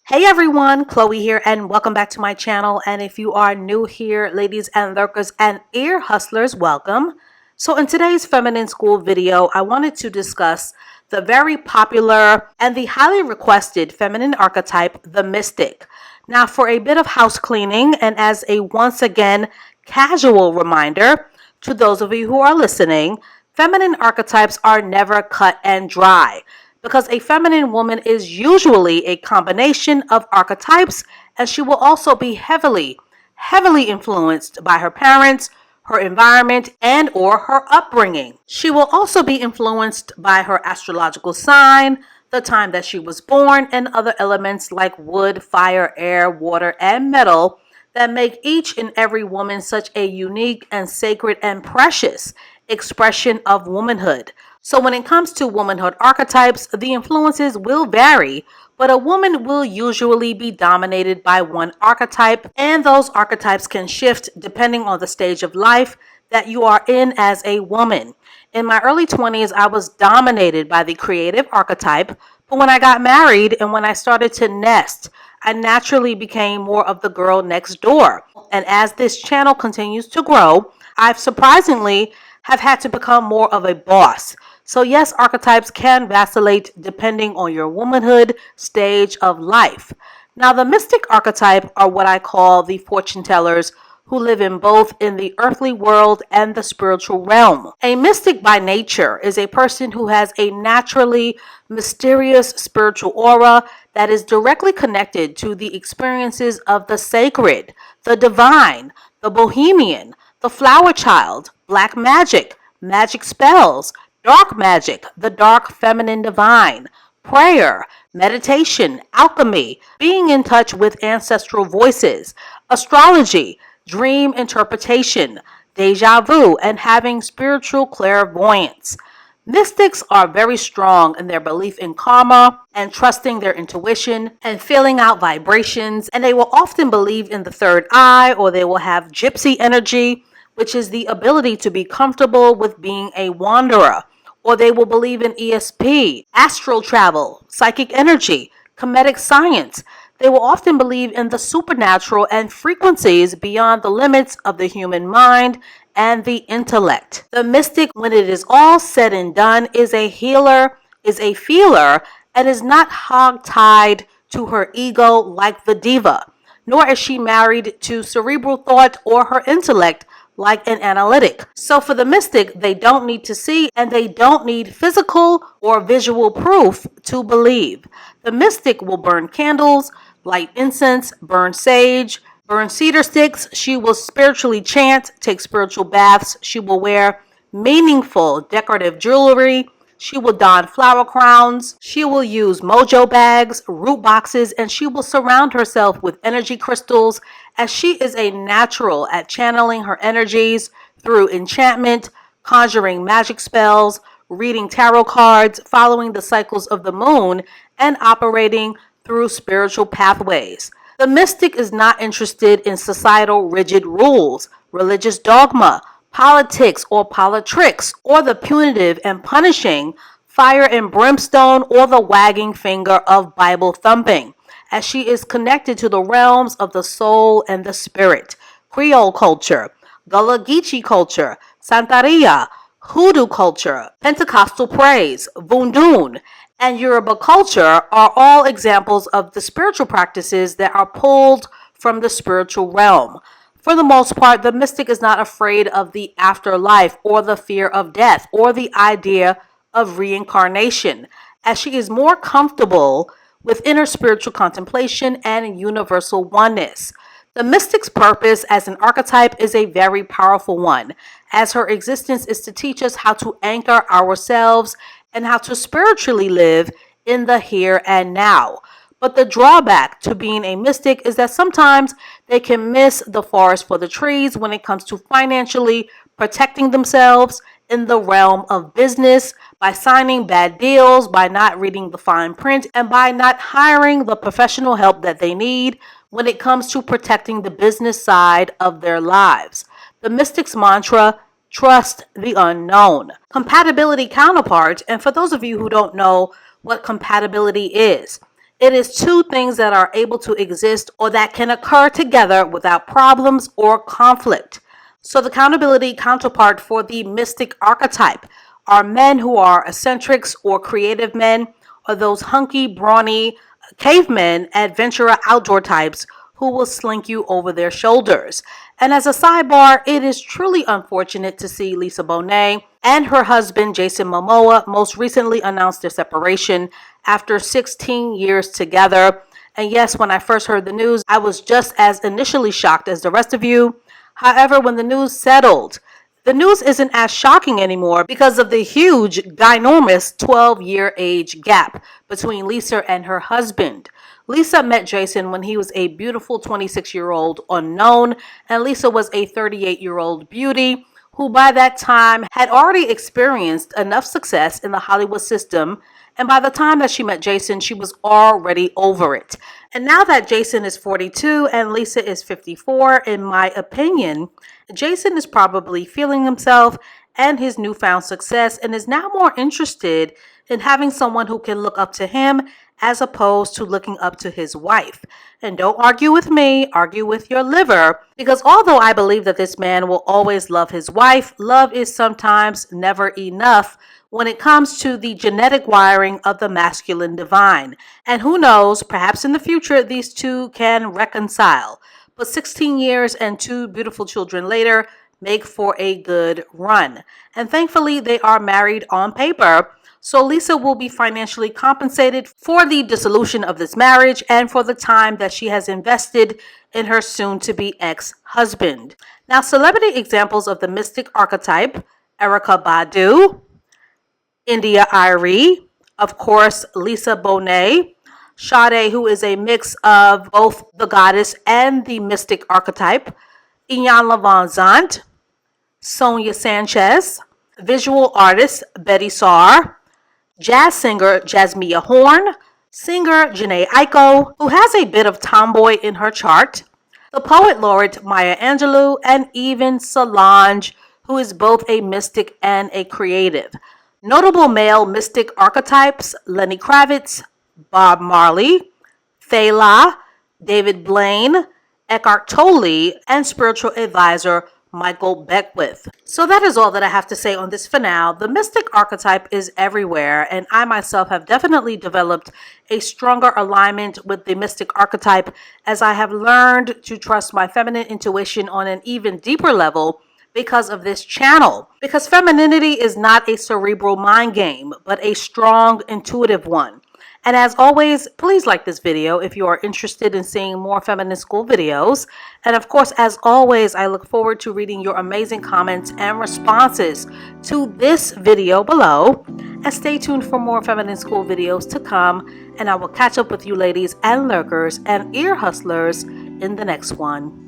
Hey everyone, Chloe here and welcome back to my channel. And if you are new here, ladies and lurkers and ear hustlers, welcome. So in today's Feminine School video, I wanted to discuss the very popular and the highly requested feminine archetype, the mystic. Now for a bit of house cleaning and as a once again casual reminder to those of you who are listening, feminine archetypes are never cut and dry, because a feminine woman is usually a combination of archetypes, and she will also be heavily influenced by her parents, her environment, and or her upbringing. She will also be influenced by her astrological sign, the time that she was born, and other elements like wood, fire, air, water, and metal that make each and every woman such a unique and sacred and precious expression of womanhood. So when it comes to womanhood archetypes, the influences will vary, but a woman will usually be dominated by one archetype, and those archetypes can shift depending on the stage of life that you are in as a woman. In my early 20s, I was dominated by the creative archetype, but when I got married and when I started to nest, I naturally became more of the girl next door. And as this channel continues to grow, I've surprisingly have had to become more of a boss. So yes, archetypes can vacillate depending on your womanhood stage of life. Now the mystic archetype are what I call the fortune tellers who live in both in the earthly world and the spiritual realm. A mystic by nature is a person who has a naturally mysterious spiritual aura that is directly connected to the experiences of the sacred, the divine, the bohemian, the flower child, black magic, magic spells, dark magic, the dark feminine divine, prayer, meditation, alchemy, being in touch with ancestral voices, astrology, dream interpretation, deja vu, and having spiritual clairvoyance. Mystics are very strong in their belief in karma and trusting their intuition and feeling out vibrations, and they will often believe in the third eye, or they will have gypsy energy, which is the ability to be comfortable with being a wanderer, or they will believe in ESP, astral travel, psychic energy, comedic science. They will often believe in the supernatural and frequencies beyond the limits of the human mind and the intellect. The mystic, when it is all said and done, is a healer, is a feeler, and is not hog-tied to her ego like the diva, nor is she married to cerebral thought or her intellect like an analytic. So for the mystic, they don't need to see and they don't need physical or visual proof to believe. The mystic will burn candles, light incense, burn sage, burn cedar sticks. She will spiritually chant, take spiritual baths. She will wear meaningful decorative jewelry. She will don flower crowns. She will use mojo bags, root boxes, and she will surround herself with energy crystals, as she is a natural at channeling her energies through enchantment, conjuring magic spells, reading tarot cards, following the cycles of the moon, and operating through spiritual pathways. The mystic is not interested in societal rigid rules, religious dogma, politics or politricks, or the punitive and punishing fire and brimstone or the wagging finger of Bible thumping, as she is connected to the realms of the soul and the spirit. Creole culture, Gullah Geechee culture, Santeria, Hoodoo culture, Pentecostal praise, Voodoo, and Yoruba culture are all examples of the spiritual practices that are pulled from the spiritual realm. For the most part, the mystic is not afraid of the afterlife or the fear of death or the idea of reincarnation, as she is more comfortable with inner spiritual contemplation and universal oneness. The mystic's purpose as an archetype is a very powerful one, as her existence is to teach us how to anchor ourselves and how to spiritually live in the here and now. But the drawback to being a mystic is that sometimes they can miss the forest for the trees when it comes to financially protecting themselves in the realm of business, by signing bad deals, by not reading the fine print, and by not hiring the professional help that they need when it comes to protecting the business side of their lives. The mystic's mantra: trust the unknown. Compatibility counterpart, and for those of you who don't know what compatibility is, It is two things that are able to exist or that can occur together without problems or conflict. So the accountability counterpart for the mystic archetype are men who are eccentrics or creative men, or those hunky, brawny cavemen, adventurer, outdoor types who will slink you over their shoulders. And as a sidebar, it is truly unfortunate to see Lisa Bonet and her husband Jason Momoa most recently announced their separation after 16 years together. And yes, when I first heard the news, I was just as initially shocked as the rest of you. However, when the news settled, the news isn't as shocking anymore because of the huge, ginormous 12-year age gap between Lisa and her husband. Lisa met Jason when he was a beautiful 26-year-old unknown, and Lisa was a 38-year-old beauty who by that time had already experienced enough success in the Hollywood system. And by the time that she met Jason, she was already over it. And now that Jason is 42 and Lisa is 54, in my opinion, Jason is probably feeling himself and his newfound success and is now more interested in having someone who can look up to him as opposed to looking up to his wife. And don't argue with me, argue with your liver, because although I believe that this man will always love his wife, love is sometimes never enough when it comes to the genetic wiring of the masculine divine. And who knows, perhaps in the future these two can reconcile. But 16 years and two beautiful children later make for a good run. And thankfully they are married on paper. So Lisa will be financially compensated for the dissolution of this marriage and for the time that she has invested in her soon-to-be ex-husband. Now, celebrity examples of the mystic archetype: Erykah Badu, India Arie, of course, Lisa Bonet, Sade, who is a mix of both the goddess and the mystic archetype, Iyanla Vanzant, Sonia Sanchez, visual artist Betty Saar, jazz singer Jasmia Horn, singer Janae Aiko, who has a bit of tomboy in her chart, the poet laureate Maya Angelou, and even Solange, who is both a mystic and a creative. Notable male mystic archetypes: Lenny Kravitz, Bob Marley, Fela, David Blaine, Eckhart Tolle, and spiritual advisor Michael Beckwith. So that is all that I have to say on this for now. The mystic archetype is everywhere, and I myself have definitely developed a stronger alignment with the mystic archetype as I have learned to trust my feminine intuition on an even deeper level because of this channel. Because femininity is not a cerebral mind game, but a strong, intuitive one. And as always, please like this video if you are interested in seeing more Feminine School videos. And of course, as always, I look forward to reading your amazing comments and responses to this video below. And stay tuned for more Feminine School videos to come. And I will catch up with you ladies and lurkers and ear hustlers in the next one.